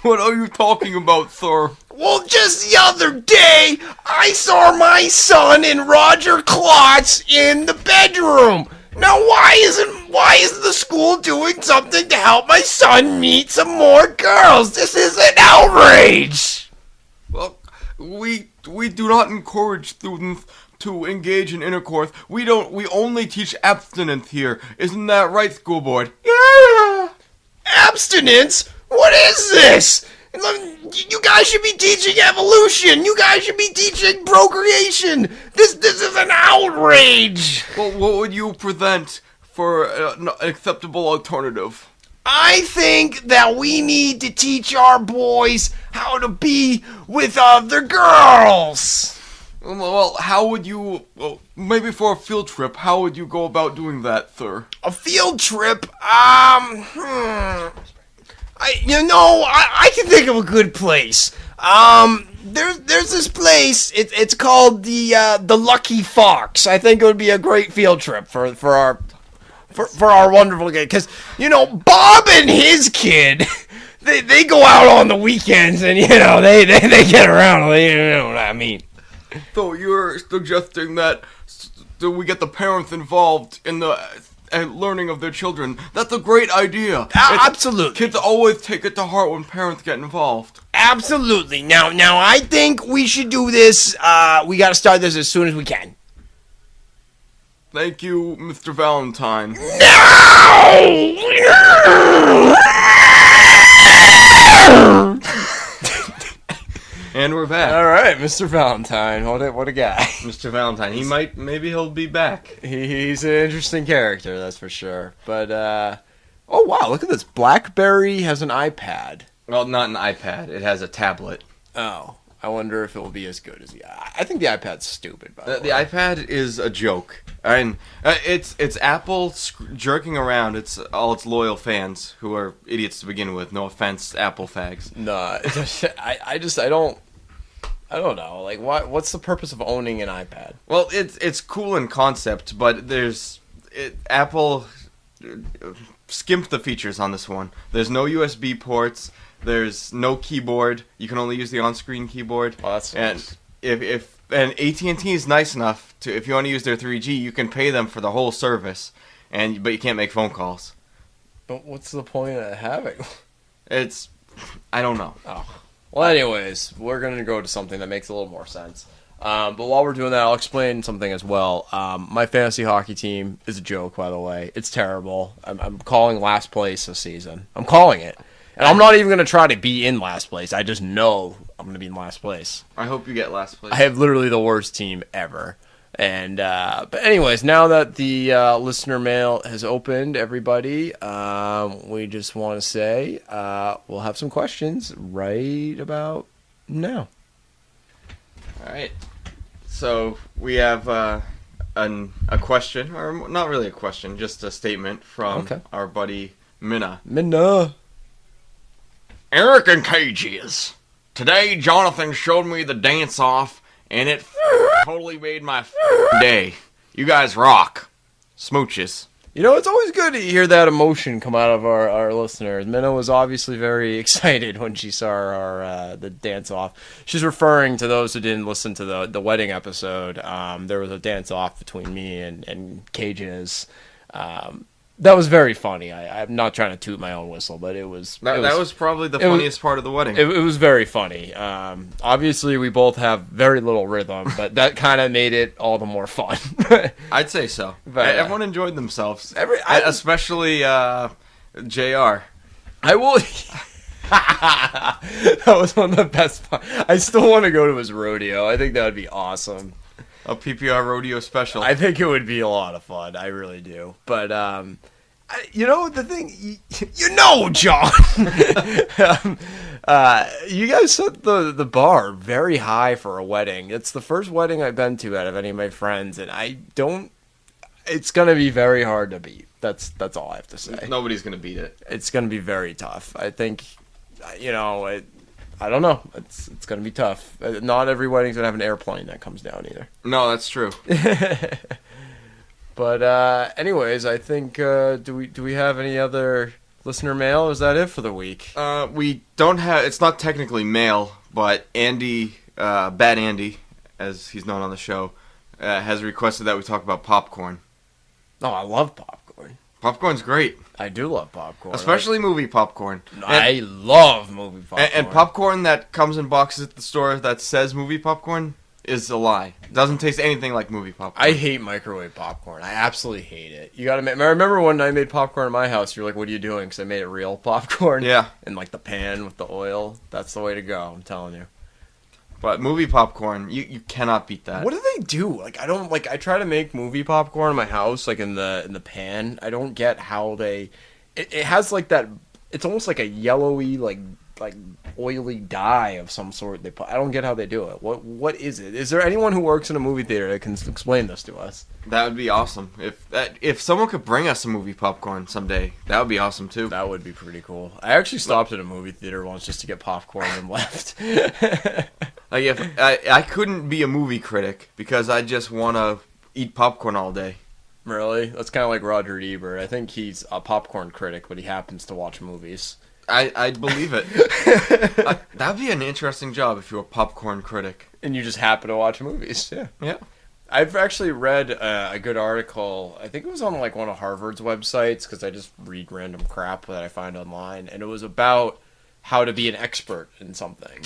What are you talking about, sir? Well, just the other day, I saw my son and Roger Klotz in the bedroom. Now, why isn't the school doing something to help my son meet some more girls? This is an outrage. Well, we do not encourage students to engage in intercourse. We only teach abstinence here. Isn't that right, school board? Yeah. Abstinence? What is this? You guys should be teaching evolution. You guys should be teaching procreation. This is an outrage. Well, what would you present for an acceptable alternative? I think that we need to teach our boys how to be with other girls. Well, how would you... Well, maybe for a field trip, how would you go about doing that, sir? A field trip? I can think of a good place. There's this place. It's called the Lucky Fox. I think it would be a great field trip for our wonderful kid. Because Bob and his kid, they go out on the weekends and they get around. You know what I mean? So you're suggesting that we get the parents involved in the learning of their children. That's a great idea. Absolutely. Kids always take it to heart when parents get involved. Absolutely. Now I think we should do this. We got to start this as soon as we can. Thank you, Mr. Valentine. No! And we're back. All right, Mr. Valentine. What a guy. Mr. Valentine. Maybe he'll be back. He's an interesting character, that's for sure. But oh wow, look at this. BlackBerry has an iPad. Well, not an iPad. It has a tablet. Oh, I wonder if it will be as good as the. I think the iPad's stupid. By the way, The iPad is a joke. I mean, it's Apple jerking around. It's all its loyal fans who are idiots to begin with. No offense, Apple fags. No, I don't know. Like, what's the purpose of owning an iPad? Well, it's cool in concept, but Apple skimped the features on this one. There's no USB ports. There's no keyboard. You can only use the on-screen keyboard. Oh, that's nice. And AT&T is nice enough to, if you want to use their 3G, you can pay them for the whole service, but you can't make phone calls. But what's the point of having? I don't know. Oh. Well, anyways, we're going to go to something that makes a little more sense. But while we're doing that, I'll explain something as well. My fantasy hockey team is a joke, by the way. It's terrible. I'm calling last place this season. I'm calling it. And I'm not even going to try to be in last place. I just know I'm going to be in last place. I hope you get last place. I have literally the worst team ever. And but anyways, now that the listener mail has opened, everybody, we just want to say we'll have some questions right about now. All right. So we have a question, or not really a question, just a statement from our buddy Minna. Eric and Cages. Today, Jonathan showed me the dance-off, and it totally made my day. You guys rock. Smooches. You know, it's always good to hear that emotion come out of our listeners. Minna was obviously very excited when she saw our the dance-off. She's referring to those who didn't listen to the wedding episode. There was a dance-off between me and Cages. That was very funny. I'm not trying to toot my own whistle, but that was probably the funniest part of the wedding. It was very funny. Obviously, we both have very little rhythm, but that kind of made it all the more fun. I'd say so. But, everyone enjoyed themselves, especially JR. I will. That was one of the best parts. I still want to go to his rodeo. I think that would be awesome. A PPR rodeo special. I think it would be a lot of fun. I really do. But, the thing, John, you guys set the bar very high for a wedding. It's the first wedding I've been to out of any of my friends, and it's going to be very hard to beat. That's all I have to say. Nobody's going to beat it. It's going to be very tough. I think, I don't know. It's going to be tough. Not every wedding's going to have an airplane that comes down either. No, that's true. But anyways, I think do we have any other listener mail? Or is that it for the week? We don't have. It's not technically mail, but Andy, Bad Andy, as he's known on the show, has requested that we talk about popcorn. Oh, I love popcorn. Popcorn's great, I do love popcorn. especially movie popcorn. I love movie popcorn. And popcorn that comes in boxes at the store that says movie popcorn is a lie. It doesn't taste anything like movie popcorn. I hate microwave popcorn. I absolutely hate it. You gotta make. I remember when I made popcorn in my house. You're like, "What are you doing?" Because I made it real popcorn. Yeah. In like the pan with the oil. That's the way to go. I'm telling you. But movie popcorn, you cannot beat that. What do they do? Like I don't like. I try to make movie popcorn in my house, like in the pan. I don't get how they. It has like that. It's almost like a yellowy like oily dye of some sort. I don't get how they do it. What is it? Is there anyone who works in a movie theater that can explain this to us? That would be awesome. If someone could bring us some movie popcorn someday, that would be awesome too. That would be pretty cool. I actually stopped at a movie theater once just to get popcorn and left. Like if I couldn't be a movie critic because I just want to eat popcorn all day. Really? That's kind of like Roger Ebert. I think he's a popcorn critic, but he happens to watch movies. I'd believe it. That'd be an interesting job if you were a popcorn critic. And you just happen to watch movies. Yeah. Yeah. I've actually read a good article. I think it was on like one of Harvard's websites because I just read random crap that I find online, and it was about how to be an expert in something.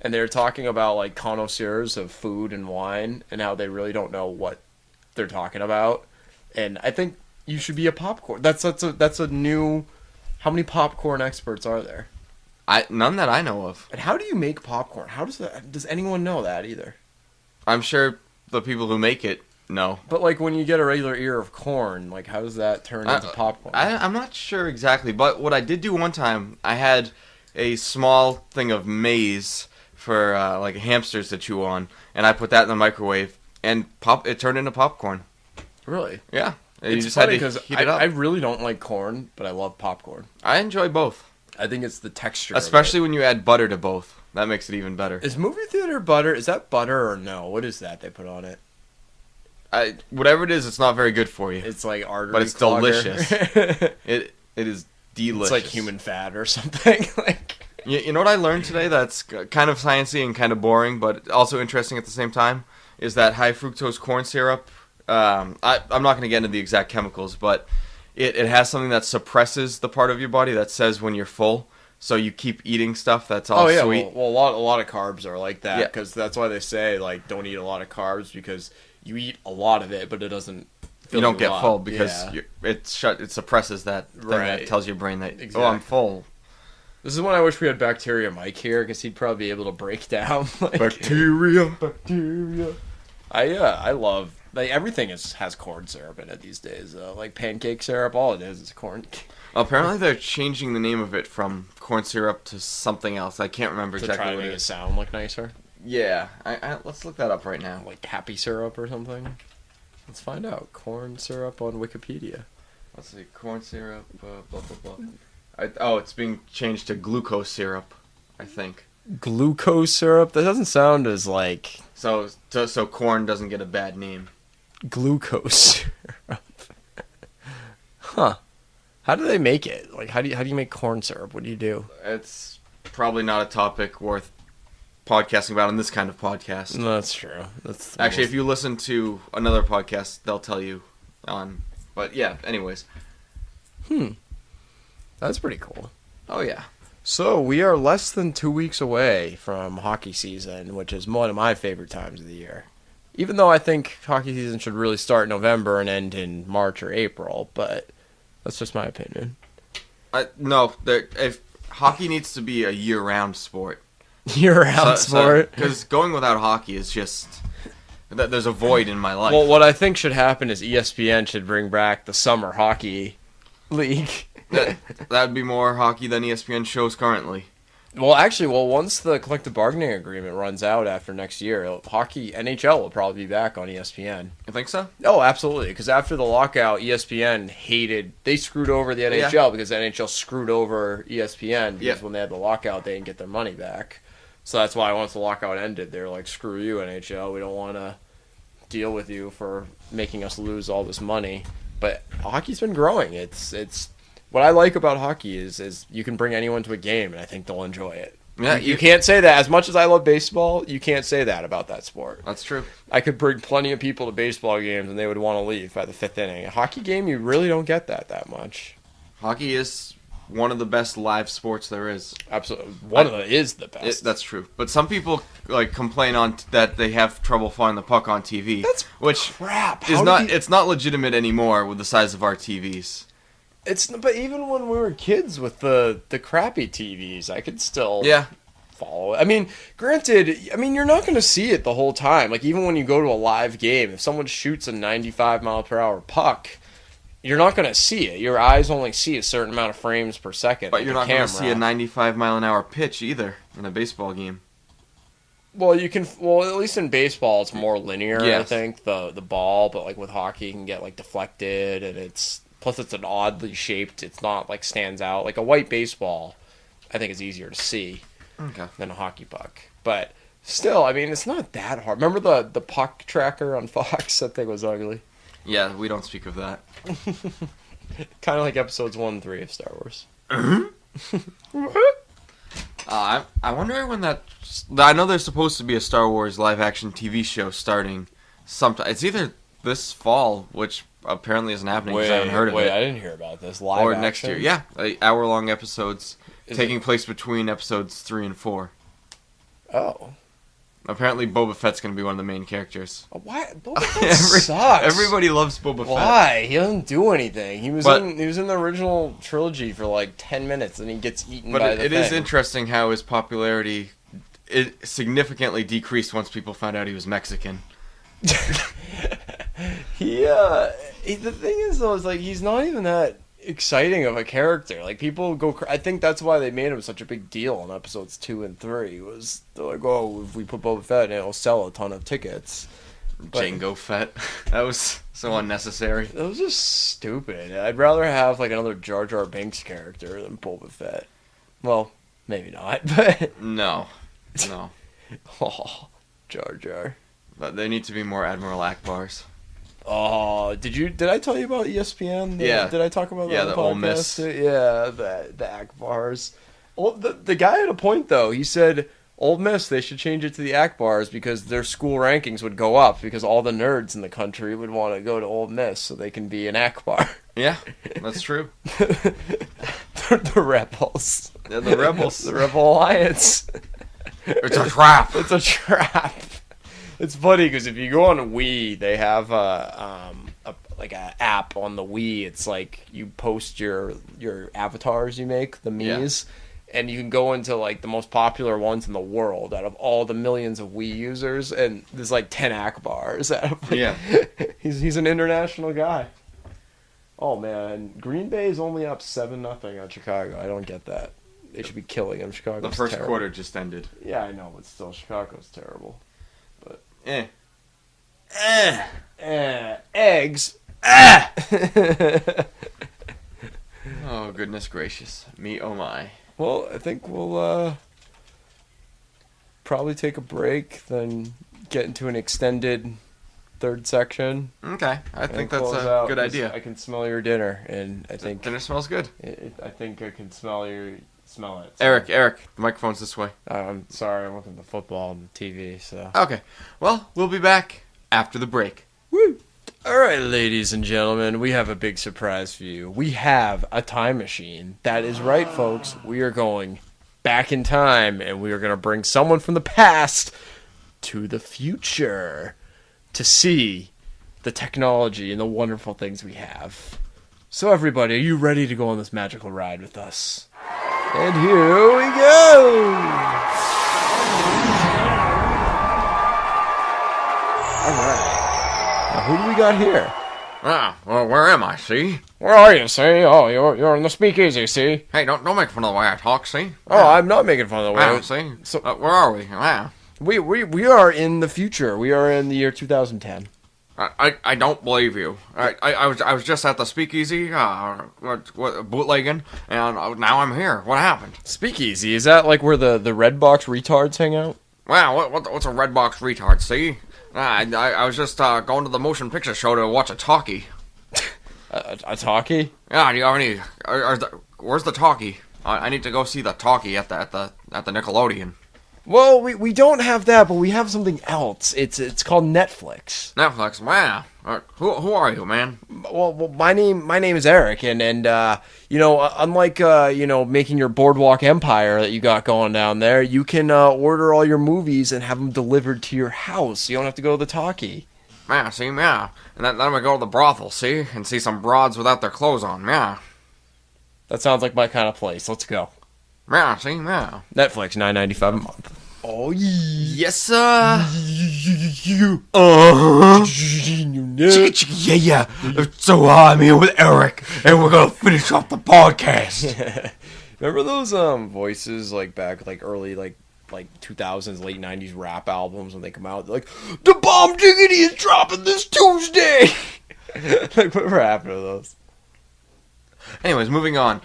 And they were talking about like connoisseurs of food and wine and how they really don't know what they're talking about. And I think you should be a popcorn. That's a new. How many popcorn experts are there? None that I know of. And how do you make popcorn? How does anyone know that either? I'm sure the people who make it know. But like when you get a regular ear of corn, like how does that turn into popcorn? I'm not sure exactly, but what I did do one time, I had a small thing of maize for like hamsters to chew on, and I put that in the microwave, and it turned into popcorn. Really? Yeah. You It's just funny had to because heat it up. I really don't like corn, but I love popcorn. I enjoy both. I think it's the texture. Especially when you add butter to both. That makes it even better. Is movie theater butter? Is that butter or no? What is that they put on it? Whatever it is, it's not very good for you. It's like artery But it's clogger. delicious. It is delicious. It's like human fat or something. Like You know what I learned today that's kind of sciencey and kind of boring, but also interesting at the same time? Is that high fructose corn syrup. I'm not going to get into the exact chemicals, but it has something that suppresses the part of your body that says when you're full. So you keep eating stuff that's all sweet. Well, a lot of carbs are like that because that's why they say like don't eat a lot of carbs because you eat a lot of it, but it doesn't. You don't get full because it suppresses that thing that tells your brain that I'm full. This is when I wish we had Bacteria Mike here because he'd probably be able to break down like, Bacteria. I love like everything has corn syrup in it these days. Like pancake syrup, all it is corn. Apparently, they're changing the name of it from corn syrup to something else. I can't remember To exactly try to what make it it is. sound look nicer. Yeah, let's look that up right now. Like happy syrup or something. Let's find out. Corn syrup on Wikipedia. Let's see, corn syrup, blah blah blah. It's being changed to glucose syrup, I think. Glucose syrup? That doesn't sound as like So corn doesn't get a bad name. glucose syrup. Huh. How do they make it? Like how do you make corn syrup? What do you do? It's probably not a topic worth podcasting about in this kind of podcast. No, that's true. That's Actually, if you listen to another podcast, they'll tell you on. But yeah, anyways. That's pretty cool. Oh yeah. So we are less than 2 weeks away from hockey season, which is one of my favorite times of the year. Even though I think hockey season should really start in November and end in March or April, but that's just my opinion. No, if hockey needs to be a year-round sport. Year-round sport. Because going without hockey is just there's a void in my life. Well, what I think should happen is ESPN should bring back the summer hockey league. That'd be more hockey than ESPN shows currently. Well, once the collective bargaining agreement runs out after next year, hockey, NHL will probably be back on ESPN. You think so? Oh, absolutely. Because after the lockout, ESPN they screwed over the NHL because the NHL screwed over ESPN because when they had the lockout, they didn't get their money back. So that's why once the lockout ended, they're like, screw you, NHL. We don't want to deal with you for making us lose all this money. But hockey's been growing. It's what I like about hockey is you can bring anyone to a game, and I think they'll enjoy it. Yeah, You can't say that. As much as I love baseball, you can't say that about that sport. That's true. I could bring plenty of people to baseball games, and they would want to leave by the 5th inning. A hockey game, you really don't get that much. Hockey is one of the best live sports there is. Absolutely. One of them is the best. That's true. But some people like complain on that they have trouble finding the puck on TV. That's which crap. is not it's not legitimate anymore with the size of our TVs. But even when we were kids with the crappy TVs, I could still follow it. I mean, granted, you're not going to see it the whole time. Like, even when you go to a live game, if someone shoots a 95 mile per hour puck, you're not going to see it. Your eyes only see a certain amount of frames per second. But you're not going to see a 95 mile an hour pitch either in a baseball game. Well, you can. Well, at least in baseball, it's more linear. Yes. I think the ball, but like with hockey, you can get like deflected, and it's an oddly shaped. It's not like stands out like a white baseball. I think is easier to see than a hockey puck, but still, I mean, it's not that hard. Remember the puck tracker on Fox? That thing was ugly. Yeah, we don't speak of that. Kind of like episodes 1 and 3 of Star Wars. I wonder when that. I know there's supposed to be a Star Wars live action TV show starting sometime. It's either this fall, which apparently isn't happening because I haven't heard of it. I didn't hear about this. Live or action? next year. Yeah, hour-long episodes Is taking place between episodes 3 and 4. Oh. Apparently, Boba Fett's going to be one of the main characters. Why? Boba Fett sucks. Everybody loves Boba Fett. Why? He doesn't do anything. He was But- in the original trilogy for like 10 minutes, and he gets eaten by But the it is thing. interesting how his popularity significantly decreased once people found out he was Mexican. The thing is though, is like he's not even that exciting of a character. Like people go, I think that's why they made him such a big deal in episodes 2 and 3. Was they're like, oh, if we put Boba Fett in, it'll sell a ton of tickets. But Jango Fett. That was so unnecessary. that was just stupid. I'd rather have like another Jar Jar Binks character than Boba Fett. Well, maybe not, but No. oh, Jar Jar. But there need to be more Admiral Akbars. Oh, did I tell you about ESPN? Yeah. Did I talk about that Yeah, on the the Ole podcast? Miss. Yeah, the Akbars. Well, the guy had a point though. He said Ole Miss, they should change it to the Akbars because their school rankings would go up because all the nerds in the country would want to go to Ole Miss so they can be an Akbar. Yeah, that's true. the Rebels. Yeah, the Rebels. The Rebel Alliance. It's a trap. It's a trap. It's funny because if you go on Wii, they have a app on the Wii. It's like you post your avatars you make, the Mii's, and you can go into like the most popular ones in the world out of all the millions of Wii users, and there's like 10 Akbars. Yeah. he's an international guy. Oh man, Green Bay is only up 7-0 on Chicago. I don't get that. They should be killing them. Chicago's The first terrible. quarter just ended. Yeah, I know, but still, Chicago's terrible. Eggs. Oh, goodness gracious. Me, oh my. Well, I think we'll probably take a break, then get into an extended third section. Okay, I think that's close a out, good 'cause idea. I can smell your dinner, and I think Dinner smells good. I think I can smell it. So. Eric, the microphone's this way. I'm sorry, I'm looking at the football on the TV, so. Okay, well, we'll be back after the break. Woo! All right, ladies and gentlemen, we have a big surprise for you. We have a time machine. That is right, folks. We are going back in time, and we are going to bring someone from the past to the future to see the technology and the wonderful things we have. So, everybody, are you ready to go on this magical ride with us? And here we go! All right. Now, who do we got here? Ah, well, where am I, see? Where are you, see? Oh, you're in the speakeasy, see? Hey, don't make fun of the way I talk, see? Oh, I'm not making fun of the way. See? So- where are we? Wow. We are in the future. We are in the year 2010. I don't believe you. I was just at the speakeasy, bootlegging, and now I'm here. What happened? Speakeasy, is that like where the red box retards hang out? Well, what's a red box retard? See, I was just going to the motion picture show to watch a talkie. A talkie? Yeah, do you have any? Where's the talkie? I need to go see the talkie at the Nickelodeon. Well, we don't have that, but we have something else. It's called Netflix. Netflix, wow. Who are you, man? Well, my name is Eric, and unlike making your Boardwalk Empire that you got going down there, you can order all your movies and have them delivered to your house. You don't have to go to the talkie. Yeah, see, yeah. And then we go to the brothel, see, and see some broads without their clothes on, yeah. That sounds like my kind of place. Let's go. Yeah, see, yeah. Netflix, $9.95 a month. Oh, Yes, sir. Yeah. So I'm here with Eric, and we're gonna finish off the podcast. Remember those voices like back like early like 2000s, late 90s rap albums when they come out? They're like, the bomb diggity is dropping this Tuesday. Like, whatever happened to those? Anyways, moving on.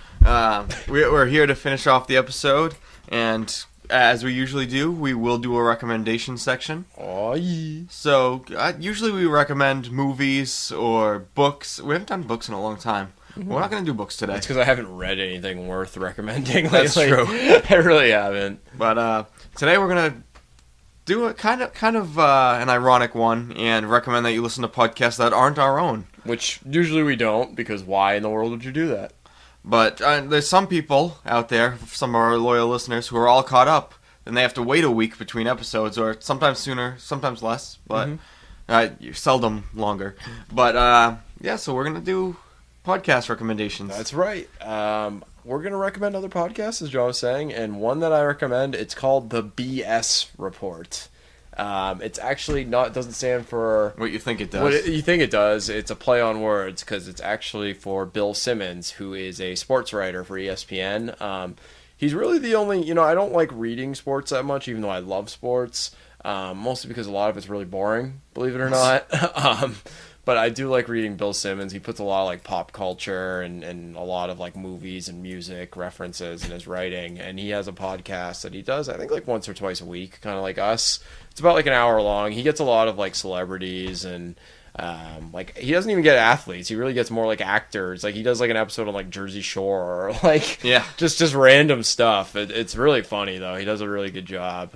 We're here to finish off the episode, and as we usually do, we will do a recommendation section. Oh, yeah. So, usually we recommend movies or books. We haven't done books in a long time. Mm-hmm. We're not going to do books today. That's because I haven't read anything worth recommending That's lately. true. I really haven't. But today we're going to do a kind of an ironic one and recommend that you listen to podcasts that aren't our own. Which usually we don't, because why in the world would you do that? But there's some people out there, some of our loyal listeners, who are all caught up, and they have to wait a week between episodes, or sometimes sooner, sometimes less, but seldom longer. But so we're gonna do podcast recommendations. That's right. We're gonna recommend other podcasts, as John was saying, and one that I recommend. It's called the BS Report. It's actually not. It doesn't stand for what you think it does. What you think it does. It's a play on words because it's actually for Bill Simmons, who is a sports writer for ESPN. He's really the only. I don't like reading sports that much, even though I love sports. Mostly because a lot of it's really boring, believe it or not. But I do like reading Bill Simmons. He puts a lot of like pop culture and a lot of like movies and music references in his writing. And he has a podcast that he does, I think, like once or twice a week, kind of like us. It's about like an hour long. He gets a lot of like celebrities and like he doesn't even get athletes. He really gets more like actors. Like he does like an episode on like Jersey Shore or like just random stuff. It's really funny though. He does a really good job.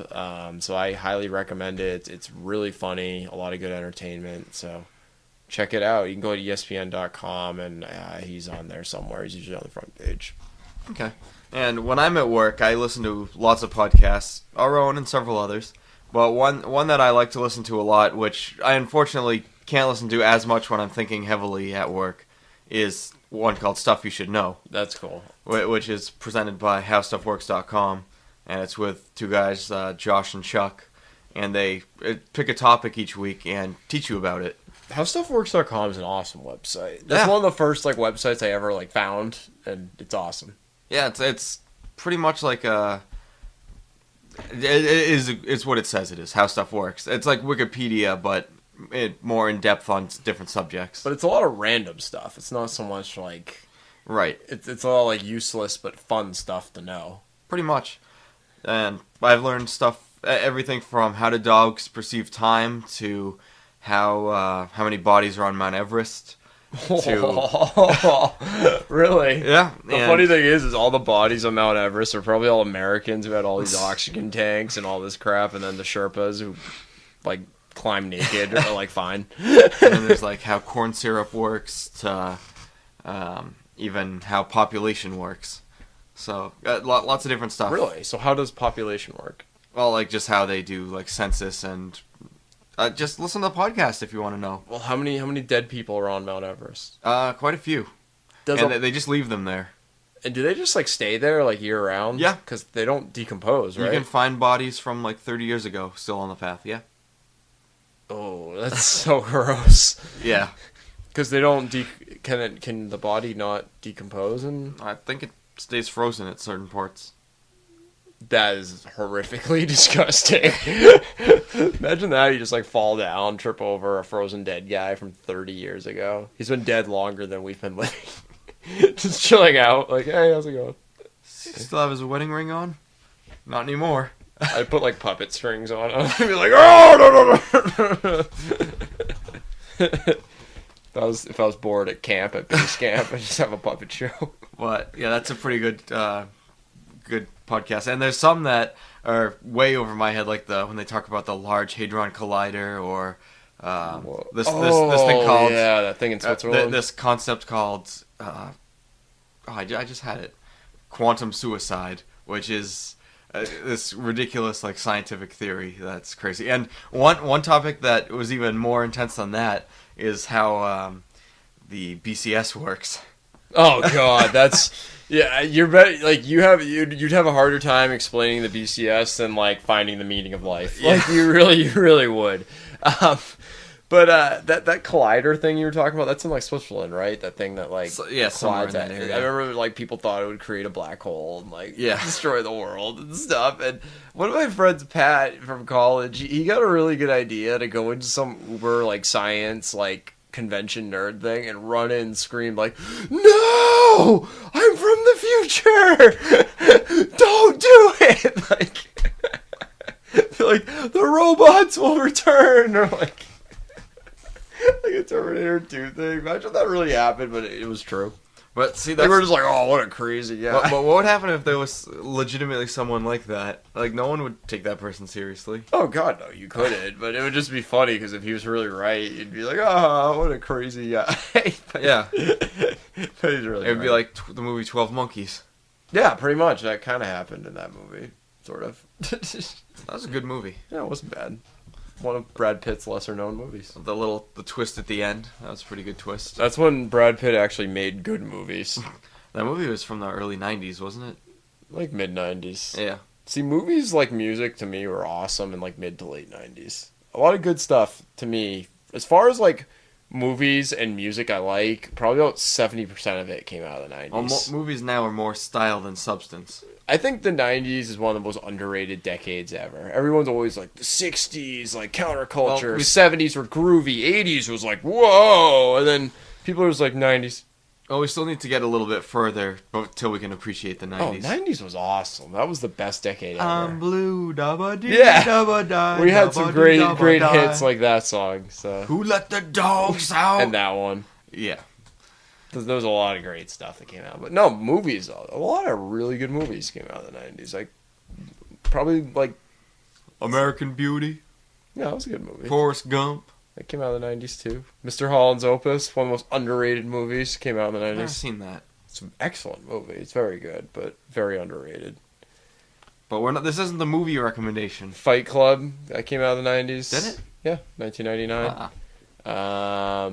So I highly recommend it. It's really funny. A lot of good entertainment. So check it out. You can go to ESPN.com and he's on there somewhere. He's usually on the front page. Okay. And when I'm at work, I listen to lots of podcasts, our own and several others. But one that I like to listen to a lot, which I unfortunately can't listen to as much when I'm thinking heavily at work, is one called Stuff You Should Know. That's cool. Which is presented by HowStuffWorks.com, and it's with two guys, Josh and Chuck, and they pick a topic each week and teach you about it. HowStuffWorks.com is an awesome website. That's one of the first like websites I ever like found, and it's awesome. Yeah, it's pretty much like a. It's what it says it is. How stuff works. It's like Wikipedia, but more in depth on different subjects. But it's a lot of random stuff. It's not so much like right. It's all like useless but fun stuff to know. Pretty much. And I've learned stuff, everything from how do dogs perceive time to how many bodies are on Mount Everest. Really? Yeah. The funny thing is all the bodies on Mount Everest are probably all Americans who had all these oxygen tanks and all this crap, and then the Sherpas who like climb naked are like fine. And then there's like how corn syrup works to even how population works. So lots of different stuff. Really? So how does population work? Well, like just how they do like census and. Just listen to the podcast if you want to know. Well, how many dead people are on Mount Everest? Quite a few. They just leave them there. And do they just like stay there like year round? Yeah, because they don't decompose, right? You can find bodies from like 30 years ago still on the path. Yeah. Oh, that's so gross. Yeah. Because they don't can the body not decompose? And I think it stays frozen at certain parts. That is horrifically disgusting. Imagine that, you just like fall down, trip over a frozen dead guy from 30 years ago. He's been dead longer than we've been living. Just chilling out, like, hey, how's it going? Still have his wedding ring on? Not anymore. I'd put like puppet strings on him and be like, oh, no. If I was bored at camp, at base camp, I'd just have a puppet show. What? Yeah, that's a pretty good good podcast. And there's some that are way over my head, like when they talk about the Large Hadron Collider, or this thing called that thing in Switzerland. This concept called I just had it, quantum suicide, which is this ridiculous like scientific theory that's crazy. And one topic that was even more intense than that is how the BCS works. Oh God, that's yeah. You're better. Like you'd have a harder time explaining the BCS than like finding the meaning of life. Like you really would. But that collider thing you were talking about, that's in like Switzerland, right? That thing that like somewhere collides in there. I remember like people thought it would create a black hole and like Yeah. destroy the world and stuff. And one of my friends, Pat from college, he got a really good idea to go into some uber like science like convention nerd thing and run in and scream like, "No! I'm from the future! Don't do it!" Like the robots will return, or like a Terminator 2 thing. Imagine that really happened, but it was true. But see, They were just like, oh, what a crazy guy. But what would happen if there was legitimately someone like that? Like, no one would take that person seriously. Oh, God, no, you couldn't. But it would just be funny, because if he was really right, you'd be like, oh, what a crazy guy. But, Yeah. But he's really It would be right. like the movie 12 Monkeys. Yeah, pretty much. That kind of happened in that movie. Sort of. That was a good movie. Yeah, it wasn't bad. One of Brad Pitt's lesser-known movies. The twist at the end. That was a pretty good twist. That's when Brad Pitt actually made good movies. That movie was from the early 90s, wasn't it? Like mid-90s. Yeah. See, movies like music to me were awesome in like mid to late 90s. A lot of good stuff to me. As far as like movies and music I like, probably about 70% of it came out of the 90s. Well, movies now are more style than substance. I think the 90s is one of the most underrated decades ever. Everyone's always like the 60s, like counterculture. Well, 70s were groovy. 80s was like, whoa. And then people are just like 90s. Oh, we still need to get a little bit further till we can appreciate the 90s. Oh, 90s was awesome. That was the best decade ever. I'm blue, dabba-dee, Yeah. dabba-die, We had some dabba-dee, great dabba-die. hits like that song. So Who let the dogs out? and that one. Yeah. There was a lot of great stuff that came out. But no, movies, a lot of really good movies came out in the 90s. Like, probably like, American Beauty, yeah, that was a good movie. Forrest Gump. That came out in the 90s too. Mr. Holland's Opus, one of the most underrated movies, came out in the I've never 90s. seen that. It's an excellent movie. It's very good, but very underrated. But we're not. This isn't the movie recommendation. Fight Club, that came out in the 90s. Did it? Yeah, 1999. Ah.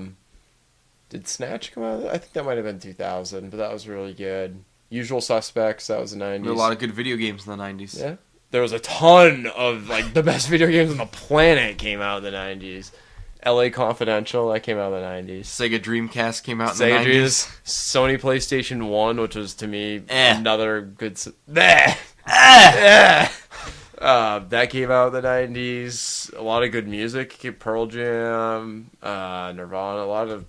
Did Snatch come out? I think that might have been 2000, but that was really good. Usual Suspects, that was the 90s. There were a lot of good video games in the 90s. Yeah. There was a ton of, like, the best video games on the planet came out in the 90s. LA Confidential, that came out in the 90s. Sega Dreamcast came out in Sega the 90s. Sony PlayStation 1, which was, to me, Eh. another good... That came out in the 90s. A lot of good music. Pearl Jam, Nirvana, a lot of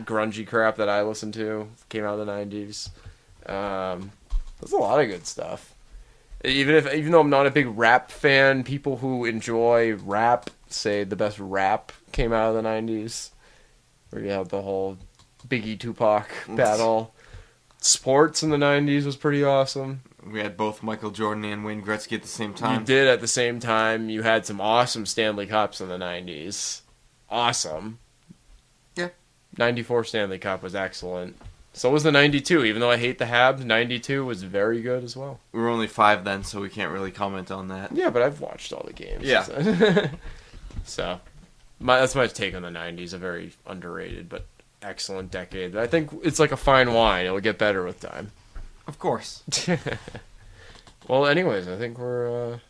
grungy crap that I listened to came out in the 90s. There's a lot of good stuff. Even though I'm not a big rap fan, people who enjoy rap say the best rap came out of the 90s. Where you have the whole Biggie Tupac battle. Sports in the 90s was pretty awesome. We had both Michael Jordan and Wayne Gretzky at the same time. You did at the same time. You had some awesome Stanley Cups in the 90s. Awesome. Yeah. 94 Stanley Cup was excellent. So was the 92. Even though I hate the Habs, 92 was very good as well. We were only 5 then, so we can't really comment on that. Yeah, but I've watched all the games. Yeah. So, that's my take on the 90s. A very underrated but excellent decade. I think it's like a fine wine. It'll get better with time. Of course. Well, anyways, I think we're...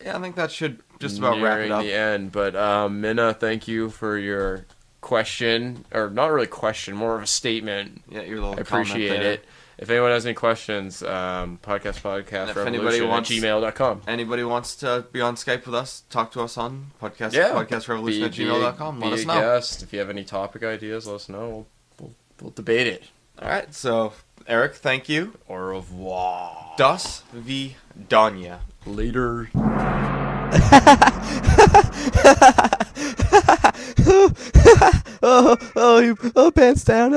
Yeah, I think that should just about wrap it nearing up. the end. But Minna, thank you for your question, or not really question, more of a statement. Yeah, your little I comment appreciate there. it. If anyone has any questions, podcast if anybody revolution wants- at gmail.com. Anybody wants to be on Skype with us, talk to us on Yeah. podcastrevolution@gmail.com. Let us a know. guest. If you have any topic ideas, let us know. We'll debate it. All right, so Eric, thank you. Au revoir. Das Vidania. Later. Oh, pants down.